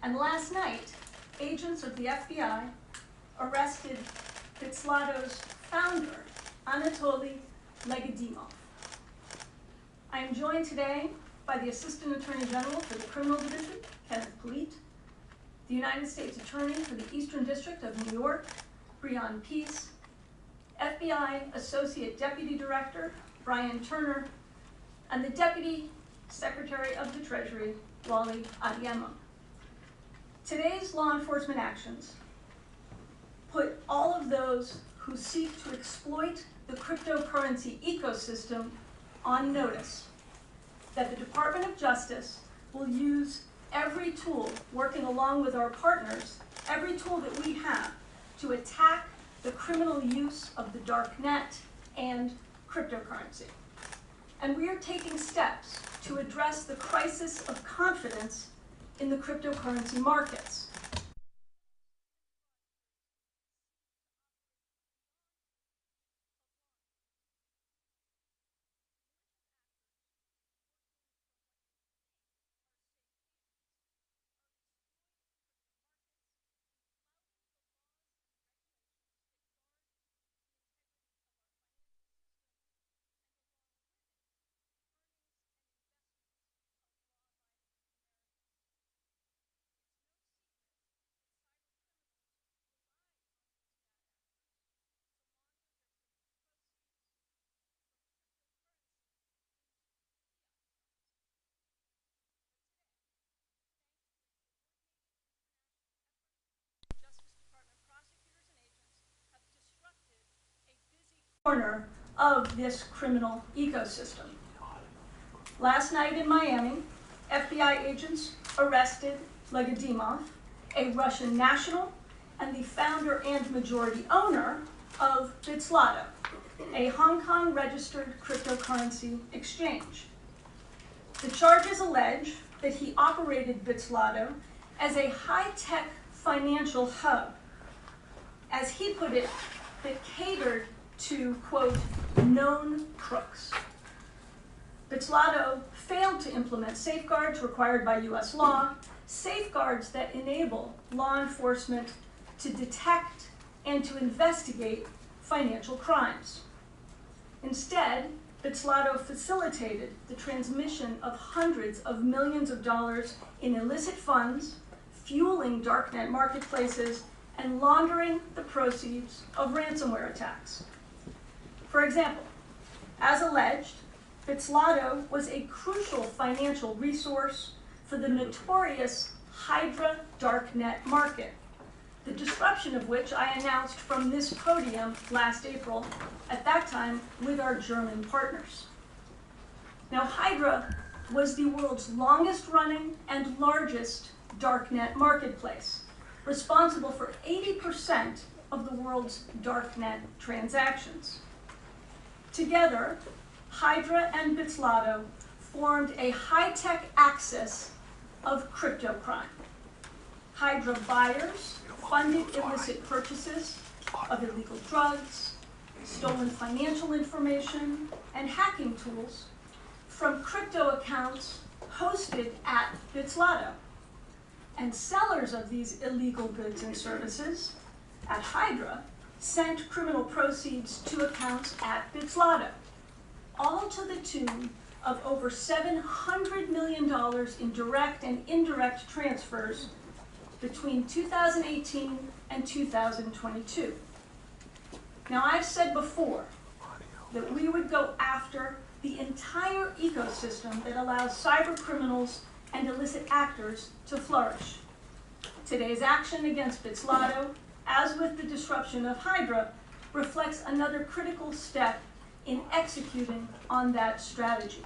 And last night, agents of the FBI arrested Bitslotto's founder, Anatoly Legadimov. I am joined today by the Assistant Attorney General for the Criminal Division, Kenneth Polite, the United States Attorney for the Eastern District of New York, Breon Peace, FBI Associate Deputy Director, Brian Turner, and the Deputy Secretary of the Treasury, Wally Adeyemo. Today's law enforcement actions put all of those who seek to exploit the cryptocurrency ecosystem on notice that the Department of Justice will use every tool, working along with our partners, every tool that we have to attack the criminal use of the dark net and cryptocurrency. And we are taking steps to address the crisis of confidence in the cryptocurrency markets. Corner of this criminal ecosystem. Last night in Miami, FBI agents arrested Legadimov, a Russian national and the founder and majority owner of Bitslotto, a Hong Kong registered cryptocurrency exchange. The charges allege that he operated Bitslotto as a high-tech financial hub, as he put it, that catered to, quote, known crooks. Bitslotto failed to implement safeguards required by US law, safeguards that enable law enforcement to detect and to investigate financial crimes. Instead, Bitslotto facilitated the transmission of hundreds of millions of dollars in illicit funds, fueling darknet marketplaces, and laundering the proceeds of ransomware attacks. For example, as alleged, Bitslotto was a crucial financial resource for the notorious Hydra darknet market, the disruption of which I announced from this podium last April, at that time with our German partners. Now, Hydra was the world's longest running and largest darknet marketplace, responsible for 80% of the world's darknet transactions. Together, Hydra and Bitslotto formed a high-tech axis of crypto crime. Hydra buyers funded illicit purchases of illegal drugs, stolen financial information, and hacking tools from crypto accounts hosted at Bitslotto. And sellers of these illegal goods and services at Hydra sent criminal proceeds to accounts at Bitslotto, all to the tune of over $700 million in direct and indirect transfers between 2018 and 2022. Now, I've said before that we would go after the entire ecosystem that allows cyber criminals and illicit actors to flourish. Today's action against Bitslotto, as with the disruption of Hydra, reflects another critical step in executing on that strategy.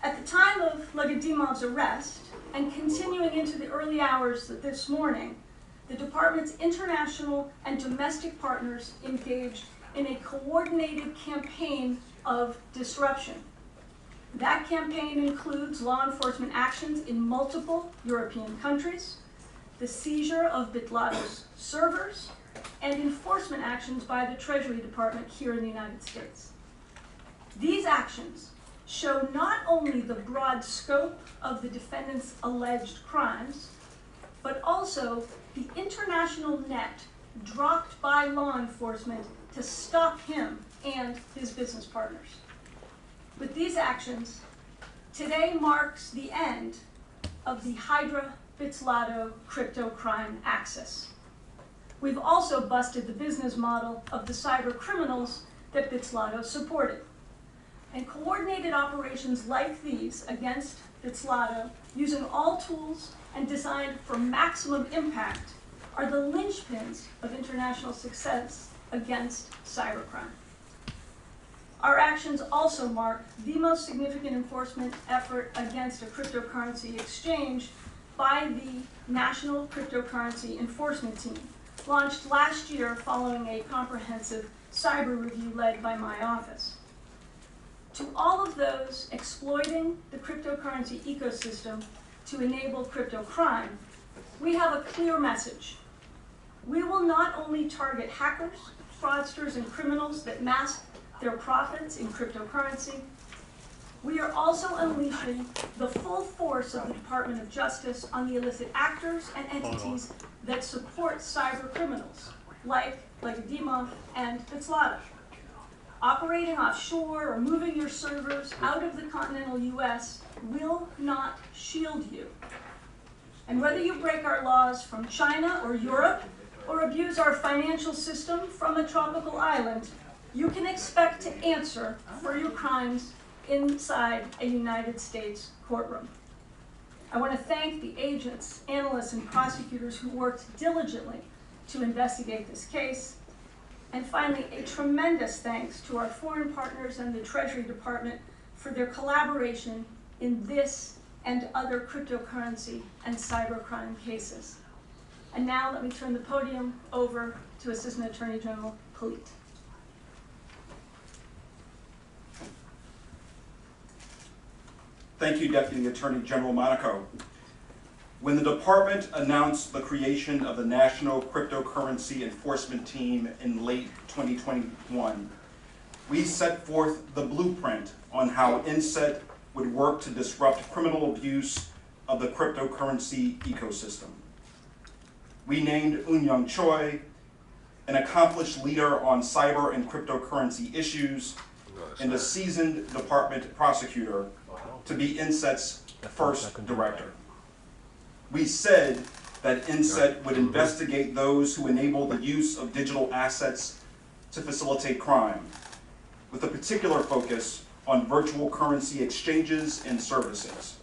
At the time of Legadimov's arrest, and continuing into the early hours of this morning, the Department's international and domestic partners engaged in a coordinated campaign of disruption. That campaign includes law enforcement actions in multiple European countries, the seizure of Bitslotto's servers, and enforcement actions by the Treasury Department here in the United States. These actions show not only the broad scope of the defendant's alleged crimes, but also the international net dropped by law enforcement to stop him and his business partners. With these actions, today marks the end of the Hydra Bitslotto crypto crime axis. We've also busted the business model of the cyber criminals that Bitslotto supported. And coordinated operations like these against Bitslotto, using all tools and designed for maximum impact, are the linchpins of international success against cybercrime. Our actions also mark the most significant enforcement effort against a cryptocurrency exchange by the National Cryptocurrency Enforcement Team, launched last year following a comprehensive cyber review led by my office. To all of those exploiting the cryptocurrency ecosystem to enable crypto crime, we have a clear message. We will not only target hackers, fraudsters, and criminals that mask their profits in cryptocurrency, we are also unleashing the full force of the Department of Justice on the illicit actors and entities that support cyber criminals, like Dima and Bitslotto. Operating offshore or moving your servers out of the continental US will not shield you. And whether you break our laws from China or Europe, or abuse our financial system from a tropical island, you can expect to answer for your crimes inside a United States courtroom. I want to thank the agents, analysts, and prosecutors who worked diligently to investigate this case. And finally, a tremendous thanks to our foreign partners and the Treasury Department for their collaboration in this and other cryptocurrency and cybercrime cases. And now let me turn the podium over to Assistant Attorney General Khalid. Thank you, Deputy Attorney General Monaco. When the department announced the creation of the National Cryptocurrency Enforcement Team in late 2021, we set forth the blueprint on how NCET would work to disrupt criminal abuse of the cryptocurrency ecosystem. We named Eun-Young Choi, an accomplished leader on cyber and cryptocurrency issues, and a seasoned department prosecutor to be NCET's first director. We said that NCET would investigate those who enable the use of digital assets to facilitate crime, with a particular focus on virtual currency exchanges and services.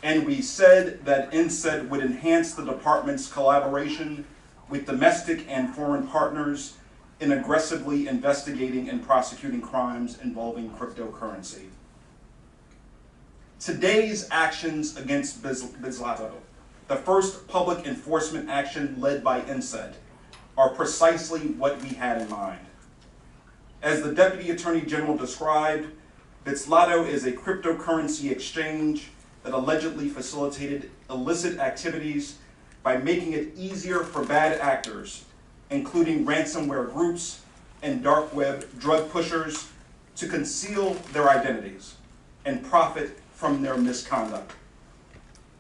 And we said that NCET would enhance the department's collaboration with domestic and foreign partners in aggressively investigating and prosecuting crimes involving cryptocurrency. Today's actions against Bitslotto, the first public enforcement action led by NCET, are precisely what we had in mind. As the Deputy Attorney General described, Bitslotto is a cryptocurrency exchange that allegedly facilitated illicit activities by making it easier for bad actors, including ransomware groups and dark web drug pushers, to conceal their identities and profit from their misconduct.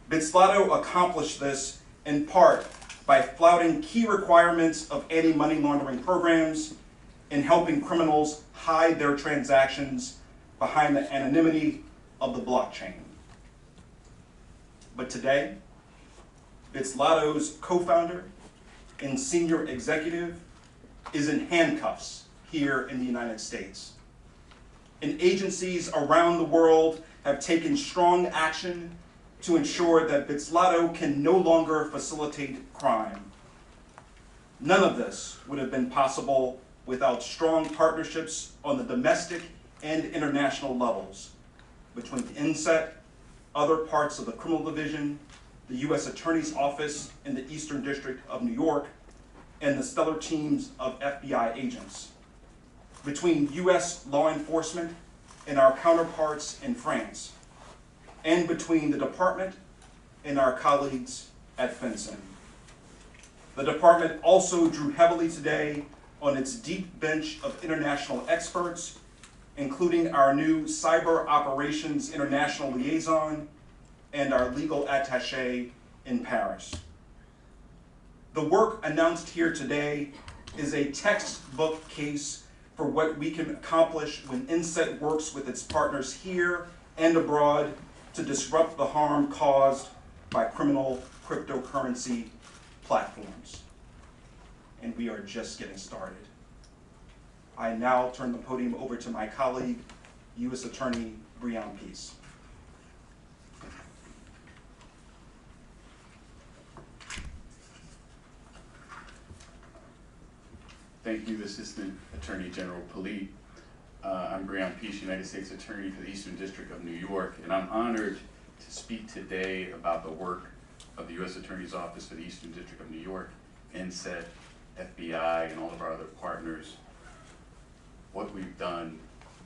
Bitslotto accomplished this in part by flouting key requirements of anti-money laundering programs and helping criminals hide their transactions behind the anonymity of the blockchain. But today, Bitslotto's co-founder and senior executive is in handcuffs here in the United States. And agencies around the world have taken strong action to ensure that Bitslotto can no longer facilitate crime. None of this would have been possible without strong partnerships on the domestic and international levels between NCET, other parts of the criminal division, the U.S. Attorney's Office in the Eastern District of New York, and the stellar teams of FBI agents, between U.S. law enforcement and our counterparts in France, and between the department and our colleagues at FinCEN. The department also drew heavily today on its deep bench of international experts including our new Cyber Operations International Liaison and our legal attaché in Paris. The work announced here today is a textbook case for what we can accomplish when INSET works with its partners here and abroad to disrupt the harm caused by criminal cryptocurrency platforms. And we are just getting started. I now turn the podium over to my colleague, U.S. Attorney Breon Peace. Thank you, Assistant Attorney General Polite. I'm Breon Peace, United States Attorney for the Eastern District of New York, and I'm honored to speak today about the work of the U.S. Attorney's Office for the Eastern District of New York, NSET, FBI, and all of our other partners, what we've done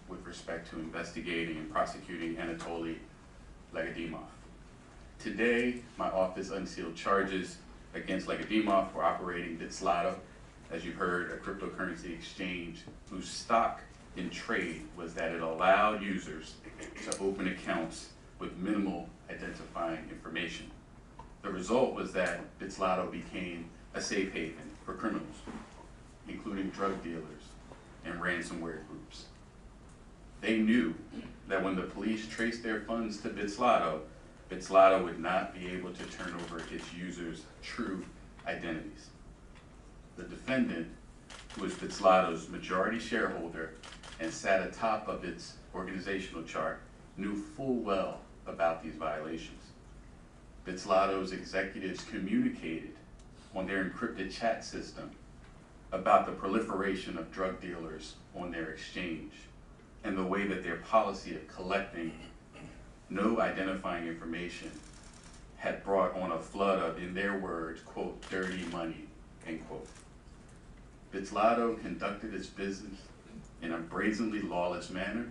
with respect to investigating and prosecuting Anatoly Legadimov. Today, my office unsealed charges against Legadimov for operating Bitslotto, as you heard, a cryptocurrency exchange whose stock in trade was that it allowed users to open accounts with minimal identifying information. The result was that Bitslotto became a safe haven for criminals, including drug dealers and ransomware groups. They knew that when the police traced their funds to Bitslotto, Bitslotto would not be able to turn over its users' true identities. The defendant, who is Bitslotto's majority shareholder and sat atop of its organizational chart, knew full well about these violations. Bitslotto's executives communicated on their encrypted chat system about the proliferation of drug dealers on their exchange and the way that their policy of collecting no identifying information had brought on a flood of, in their words, quote, dirty money, end quote. Bitslotto conducted its business in a brazenly lawless manner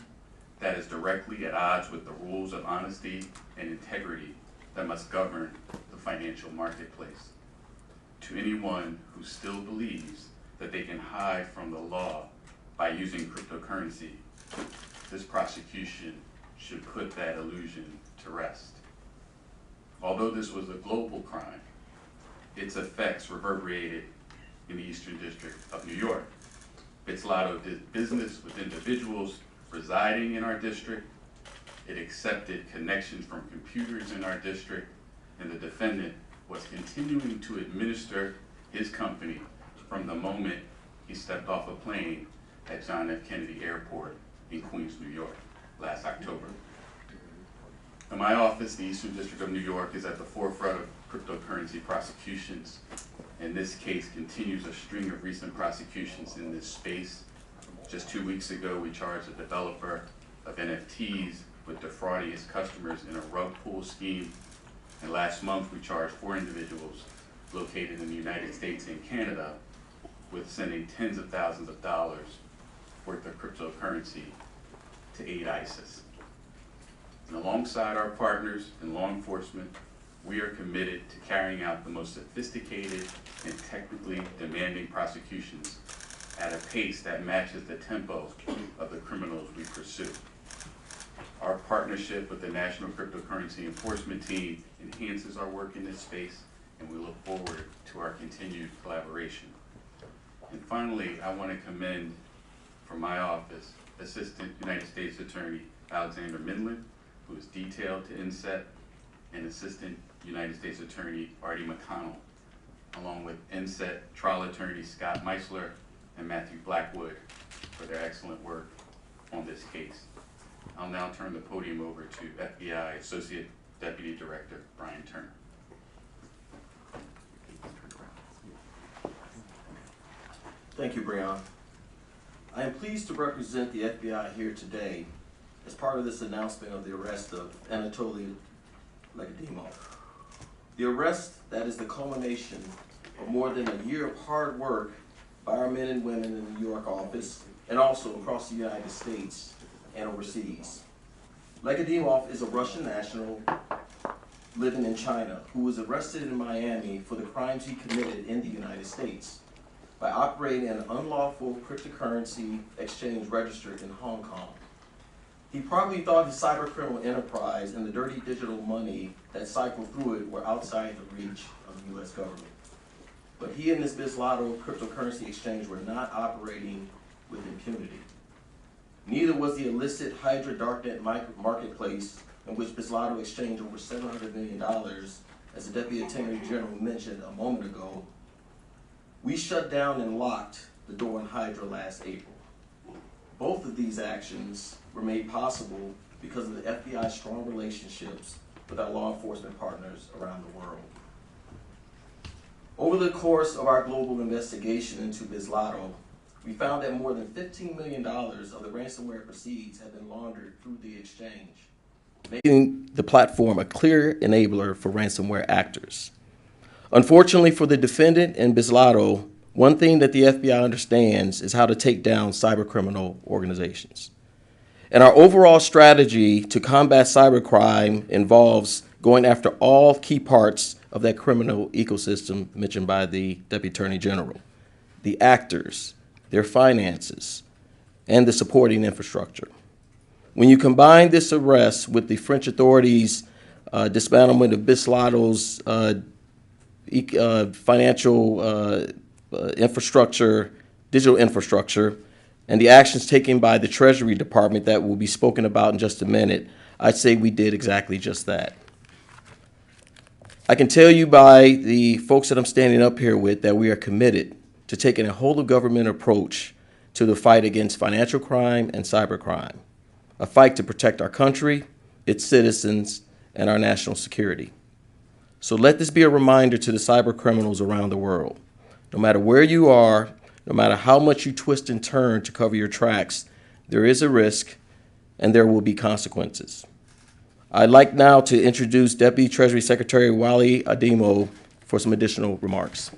that is directly at odds with the rules of honesty and integrity that must govern the financial marketplace. To anyone who still believes that they can hide from the law by using cryptocurrency, this prosecution should put that illusion to rest. Although this was a global crime, its effects reverberated in the Eastern District of New York. Bitslotto did business with individuals residing in our district. It accepted connections from computers in our district, and the defendant was continuing to administer his company from the moment he stepped off a plane at John F. Kennedy Airport in Queens, New York, last October. In my office, the Eastern District of New York is at the forefront of cryptocurrency prosecutions, and this case continues a string of recent prosecutions in this space. Just 2 weeks ago, we charged a developer of NFTs with defrauding its customers in a rug pull scheme, and last month we charged 4 individuals located in the United States and Canada with sending tens of thousands of dollars worth of cryptocurrency to aid ISIS. And alongside our partners in law enforcement, we are committed to carrying out the most sophisticated and technically demanding prosecutions at a pace that matches the tempo of the criminals we pursue. Our partnership with the National Cryptocurrency Enforcement Team enhances our work in this space, and we look forward to our continued collaboration. And finally, I want to commend from my office, Assistant United States Attorney Alexander Mindlin, who is detailed to INSET, and Assistant United States Attorney Artie McConnell, along with INSET trial attorney Scott Meisler and Matthew Blackwood for their excellent work on this case. I'll now turn the podium over to FBI Associate Deputy Director Brian Turner. Thank you, Breon. I am pleased to represent the FBI here today as part of this announcement of the arrest of Anatoly Legadimov. The arrest that is the culmination of more than a year of hard work by our men and women in the New York office and also across the United States and overseas. Legadimov is a Russian national living in China who was arrested in Miami for the crimes he committed in the United States by operating an unlawful cryptocurrency exchange registered in Hong Kong. He probably thought his cybercriminal enterprise and the dirty digital money that cycled through it were outside the reach of the U.S. government. But he and this Bitslotto cryptocurrency exchange were not operating with impunity. Neither was the illicit Hydra darknet marketplace in which Bitslotto exchanged over $700 million, as the Deputy Attorney General mentioned a moment ago. We shut down and locked the door on Hydra last April. Both of these actions were made possible because of the FBI's strong relationships with our law enforcement partners around the world. Over the course of our global investigation into Bitslotto, we found that more than $15 million of the ransomware proceeds have been laundered through the exchange, making the platform a clear enabler for ransomware actors. Unfortunately for the defendant and Bitslotto, one thing that the FBI understands is how to take down cybercriminal organizations. And our overall strategy to combat cybercrime involves going after all key parts of that criminal ecosystem mentioned by the Deputy Attorney General: the actors, their finances, and the supporting infrastructure. When you combine this arrest with the French authorities' dismantlement of Bitslotto's financial infrastructure, digital infrastructure, and the actions taken by the Treasury Department that will be spoken about in just a minute, I'd say we did exactly just that. I can tell you by the folks that I'm standing up here with that we are committed to taking a whole-of-government approach to the fight against financial crime and cybercrime, a fight to protect our country, its citizens, and our national security. So let this be a reminder to the cyber criminals around the world. No matter where you are, no matter how much you twist and turn to cover your tracks, there is a risk and there will be consequences. I'd like now to introduce Deputy Treasury Secretary Wally Ademo for some additional remarks.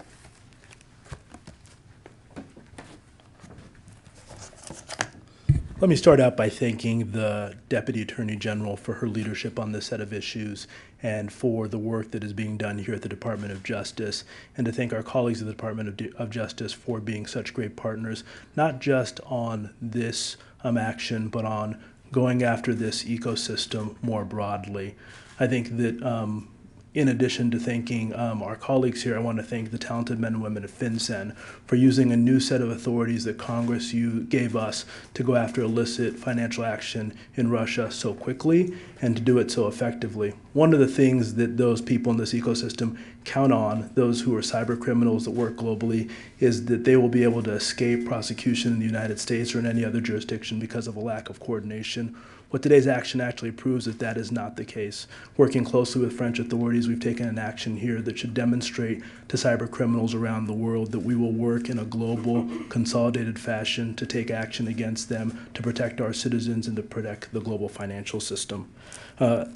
Let me start out by thanking the Deputy Attorney General for her leadership on this set of issues and for the work that is being done here at the Department of Justice, and to thank our colleagues at the Department of Justice for being such great partners, not just on this action, but on going after this ecosystem more broadly. I think that in addition to thanking our colleagues here, I want to thank the talented men and women of FinCEN for using a new set of authorities that Congress gave us to go after illicit financial action in Russia so quickly and to do it so effectively. One of the things that those people in this ecosystem count on, those who are cyber criminals that work globally, is that they will be able to escape prosecution in the United States or in any other jurisdiction because of a lack of coordination. What today's action actually proves is that is not the case. Working closely with French authorities, we've taken an action here that should demonstrate to cyber criminals around the world that we will work in a global, consolidated fashion to take action against them, to protect our citizens, and to protect the global financial system.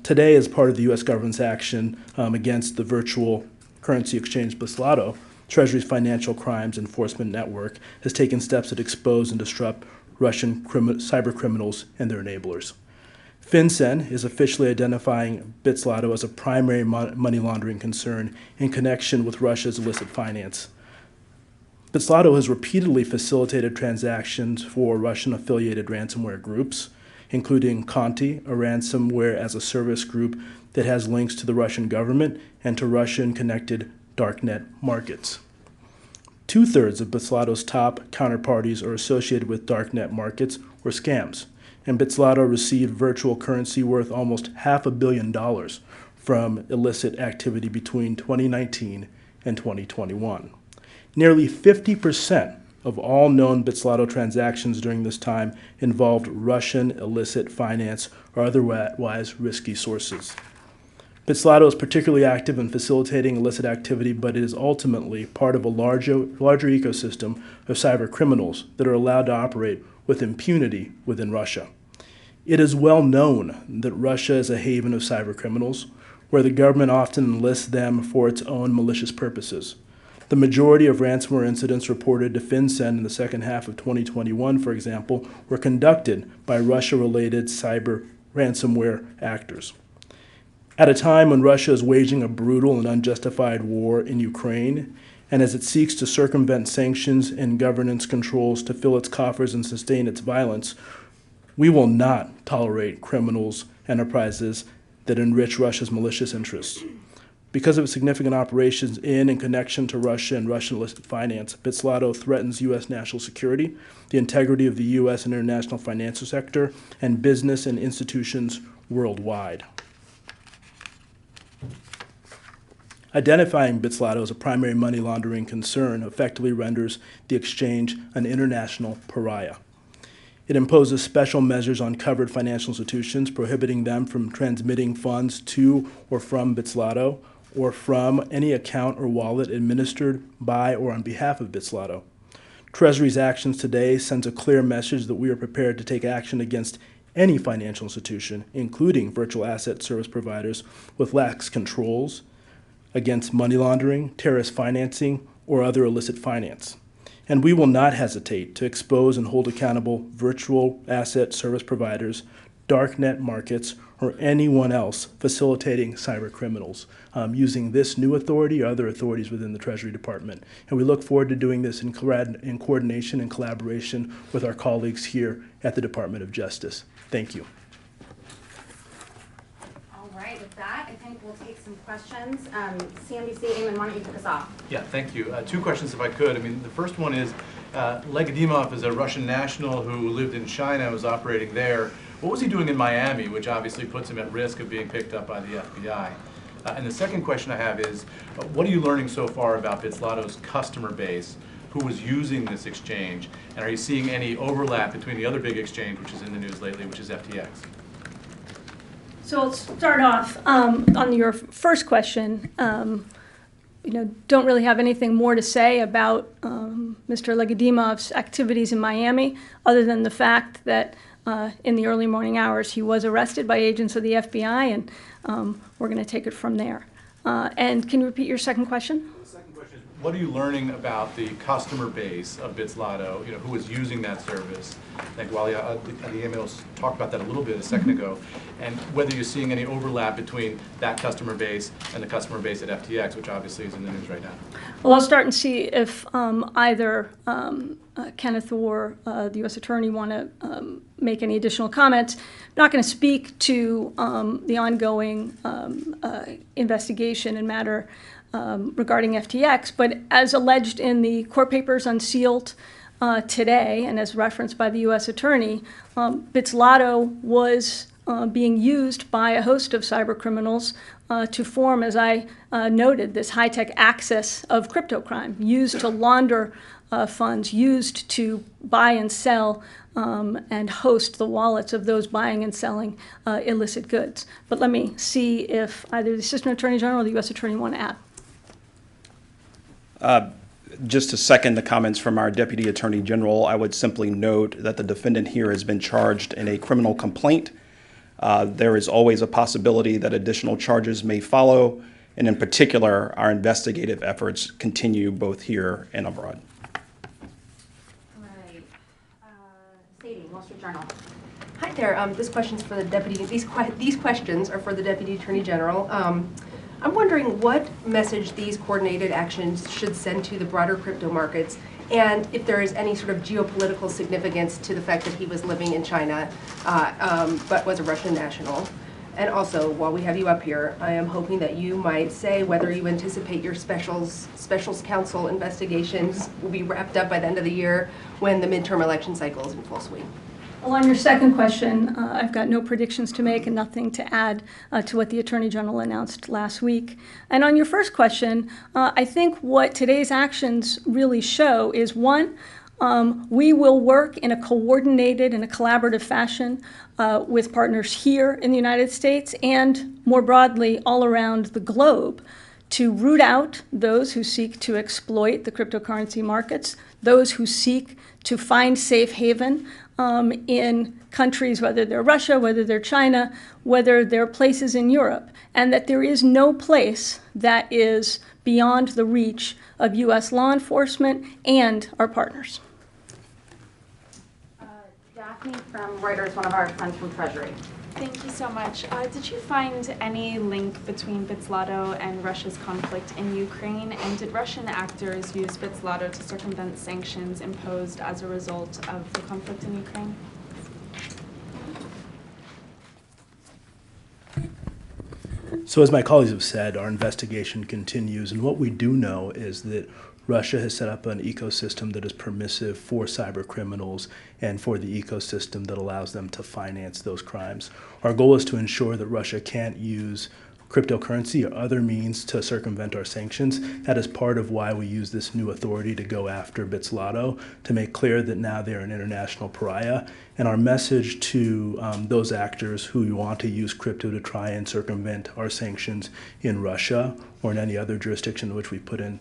Today, as part of the U.S. government's action against the virtual currency exchange Bitslotto, Treasury's Financial Crimes Enforcement Network has taken steps that expose and disrupt Russian cyber criminals and their enablers. FinCEN is officially identifying Bitslotto as a primary money laundering concern in connection with Russia's illicit finance. Bitslotto has repeatedly facilitated transactions for Russian-affiliated ransomware groups, including Conti, a ransomware as a service group that has links to the Russian government and to Russian-connected darknet markets. 2/3 of Bitslotto's top counterparties are associated with darknet markets or scams, and Bitslotto received virtual currency worth almost $500 million from illicit activity between 2019 and 2021. Nearly 50% of all known Bitslotto transactions during this time involved Russian illicit finance or otherwise risky sources. Bitslotto is particularly active in facilitating illicit activity, but it is ultimately part of a larger ecosystem of cyber criminals that are allowed to operate with impunity within Russia. It is well known that Russia is a haven of cyber criminals, where the government often enlists them for its own malicious purposes. The majority of ransomware incidents reported to FinCEN in the second half of 2021, for example, were conducted by Russia-related cyber ransomware actors. At a time when Russia is waging a brutal and unjustified war in Ukraine, and as it seeks to circumvent sanctions and governance controls to fill its coffers and sustain its violence, We will not tolerate criminals enterprises that enrich Russia's malicious interests. Because of its significant operations in and connection to Russia and Russian illicit finance, Bitslotto threatens U.S. national security, the integrity of the U.S. and international financial sector, and business and institutions worldwide. Identifying Bitslotto as a primary money laundering concern effectively renders the exchange an international pariah. It imposes special measures on covered financial institutions, prohibiting them from transmitting funds to or from Bitslotto, or from any account or wallet administered by or on behalf of Bitslotto. Treasury's actions today sends a clear message that we are prepared to take action against any financial institution, including virtual asset service providers, with lax controls against money laundering, terrorist financing, or other illicit finance. And we will not hesitate to expose and hold accountable virtual asset service providers, darknet markets, or anyone else facilitating cyber criminals using this new authority or other authorities within the Treasury Department. And we look forward to doing this in coordination and collaboration with our colleagues here at the Department of Justice. Thank you. All right, with that, I think we'll take some questions. CNBC, Eamon, why don't you kick us off? Yeah, thank you. Two questions if I could. I mean, the first one is, Legadimov is a Russian national who lived in China and was operating there. What was he doing in Miami, which obviously puts him at risk of being picked up by the FBI? And the second question I have is, what are you learning so far about Bitslotto's customer base who was using this exchange? And are you seeing any overlap between the other big exchange, which is in the news lately, which is FTX? So I'll start off on your first question. Don't really have anything more to say about Mr. Legadimov's activities in Miami, other than the fact that in the early morning hours he was arrested by agents of the FBI, and we're going to take it from there. And can you repeat your second question? The second question is, what are you learning about the customer base of Bitslotto, who is using that service? I think Wally Adiemos talked about that a little bit a second ago, and whether you're seeing any overlap between that customer base and the customer base at FTX, which obviously is in the news right now. Well, I'll start and see if either Kenneth or the U.S. Attorney want to make any additional comments. I'm not going to speak to the ongoing investigation and matter regarding FTX, but as alleged in the court papers unsealed today, and as referenced by the U.S. Attorney, Bitslotto was being used by a host of cyber criminals to form, as I noted, this high-tech axis of crypto crime, used to launder funds, used to buy and sell and host the wallets of those buying and selling illicit goods. But let me see if either the Assistant Attorney General or the U.S. Attorney want to add. Just to second the comments from our Deputy Attorney General, I would simply note that the defendant here has been charged in a criminal complaint. There is always a possibility that additional charges may follow, and in particular, our investigative efforts continue both here and abroad. All right. Sadie, Wall Street Journal. Hi there. This question's for the deputy. These questions are for the Deputy Attorney General. I'm wondering what message these coordinated actions should send to the broader crypto markets, and if there is any sort of geopolitical significance to the fact that he was living in China, but was a Russian national. And also, while we have you up here, I am hoping that you might say whether you anticipate your specials counsel investigations will be wrapped up by the end of the year when the midterm election cycle is in full swing. Well, on your second question, I've got no predictions to make and nothing to add to what the Attorney General announced last week. And on your first question, I think what today's actions really show is, one, we will work in a coordinated and a collaborative fashion with partners here in the United States and more broadly all around the globe to root out those who seek to exploit the cryptocurrency markets, those who seek to find safe haven in countries, whether they're Russia, whether they're China, whether they're places in Europe, and that there is no place that is beyond the reach of U.S. law enforcement and our partners. Daphne from Reuters, one of our friends from Treasury. Thank you so much. Did you find any link between Bitslotto and Russia's conflict in Ukraine? And did Russian actors use Bitslotto to circumvent sanctions imposed as a result of the conflict in Ukraine? So as my colleagues have said, our investigation continues, and what we do know is that Russia has set up an ecosystem that is permissive for cyber criminals and for the ecosystem that allows them to finance those crimes. Our goal is to ensure that Russia can't use cryptocurrency or other means to circumvent our sanctions. That is part of why we use this new authority to go after Bitslotto, to make clear that now they're an international pariah. And our message to those actors who want to use crypto to try and circumvent our sanctions in Russia or in any other jurisdiction in which we put in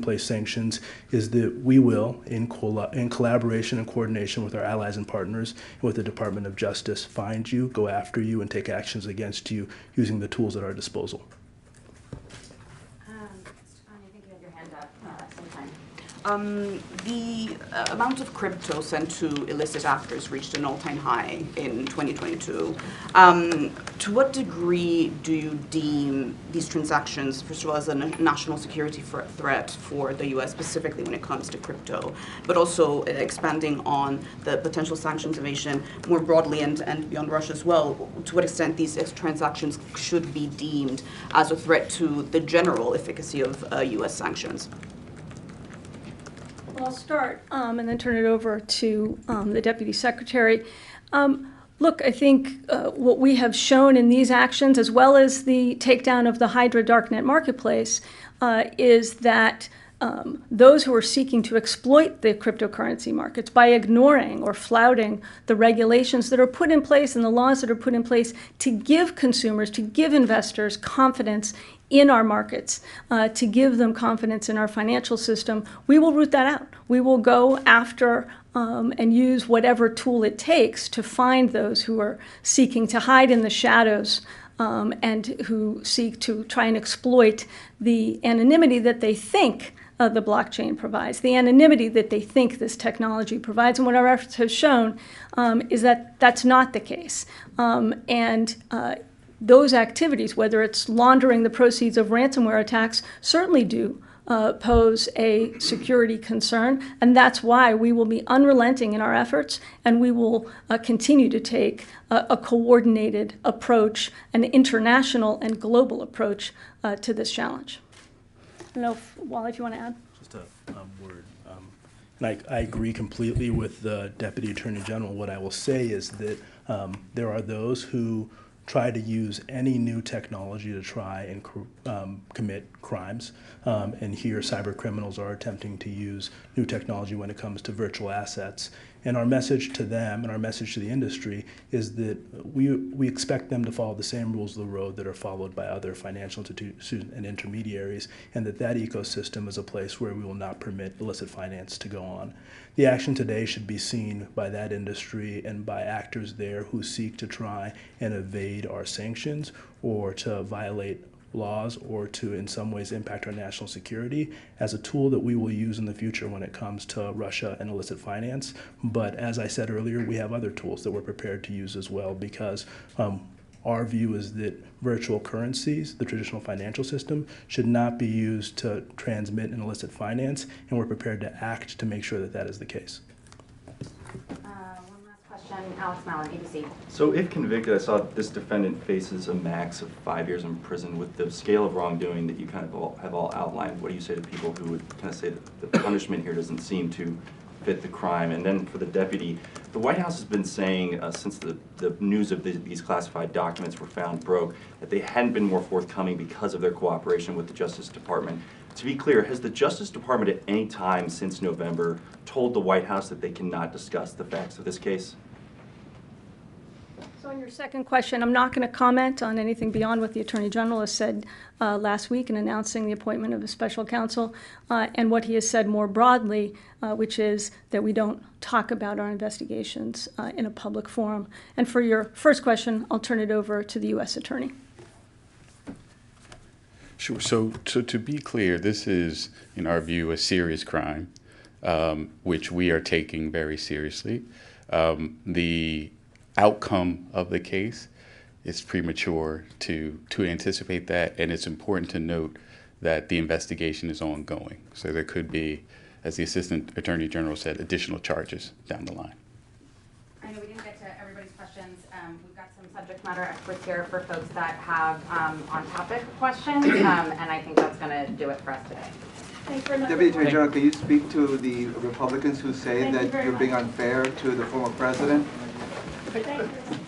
place sanctions is that we will, in collaboration and coordination with our allies and partners and with the Department of Justice, find you, go after you, and take actions against you using the tools at our disposal. I think you had your hand up sometime. The amount of crypto sent to illicit actors reached an all-time high in 2022. To what degree do you deem these transactions, first of all, as a national security threat for the U.S., specifically when it comes to crypto, but also expanding on the potential sanctions evasion more broadly and beyond Russia as well? To what extent these transactions should be deemed as a threat to the general efficacy of U.S. sanctions? Well, I'll start and then turn it over to the Deputy Secretary. Look, I think what we have shown in these actions, as well as the takedown of the Hydra darknet marketplace, is that those who are seeking to exploit the cryptocurrency markets by ignoring or flouting the regulations that are put in place and the laws that are put in place to give consumers, to give investors confidence in our markets, to give them confidence in our financial system, we will root that out. We will go after and use whatever tool it takes to find those who are seeking to hide in the shadows and who seek to try and exploit the anonymity that they think the blockchain provides, the anonymity that they think this technology provides. And what our efforts have shown is that that's not the case. Those activities, whether it's laundering the proceeds of ransomware attacks, certainly do pose a security concern, and that's why we will be unrelenting in our efforts, and we will continue to take a coordinated approach, an international and global approach to this challenge. I don't know, Wally, if you want to add? Just a word. And I agree completely with the Deputy Attorney General. What I will say is that there are those who try to use any new technology to try and commit crimes. And here cyber criminals are attempting to use new technology when it comes to virtual assets. And our message to them and our message to the industry is that we expect them to follow the same rules of the road that are followed by other financial institutions and intermediaries, and that ecosystem is a place where we will not permit illicit finance to go on. The action today should be seen by that industry and by actors there who seek to try and evade our sanctions or to violate laws or to in some ways impact our national security as a tool that we will use in the future when it comes to Russia and illicit finance. But as I said earlier, we have other tools that we're prepared to use as well, because our view is that virtual currencies, the traditional financial system, should not be used to transmit an illicit finance, and we're prepared to act to make sure that that is the case. One last question, Alex Mallon, ABC. So if convicted, I saw this defendant faces a max of 5 years in prison. With the scale of wrongdoing that you kind of have all outlined, what do you say to people who would kind of say that the punishment here doesn't seem to fit the crime? And then for the deputy, the White House has been saying since the news of these classified documents were found broke, that they hadn't been more forthcoming because of their cooperation with the Justice Department. To be clear, has the Justice Department at any time since November told the White House that they cannot discuss the facts of this case? So on your second question, I'm not going to comment on anything beyond what the Attorney General has said last week in announcing the appointment of a special counsel and what he has said more broadly, which is that we don't talk about our investigations in a public forum. And for your first question, I'll turn it over to the U.S. Attorney. Sure. So to be clear, this is, in our view, a serious crime, which we are taking very seriously. The outcome of the case, it's premature to anticipate that, and it's important to note that the investigation is ongoing. So there could be, as the Assistant Attorney General said, additional charges down the line. I know we didn't get to everybody's questions. We've got some subject matter experts here for folks that have on-topic questions, and I think that's going to do it for us today. Thanks very much. Deputy Attorney General, can you speak to the Republicans who say Thank you that very you're being much. unfair to the former president? Thank you.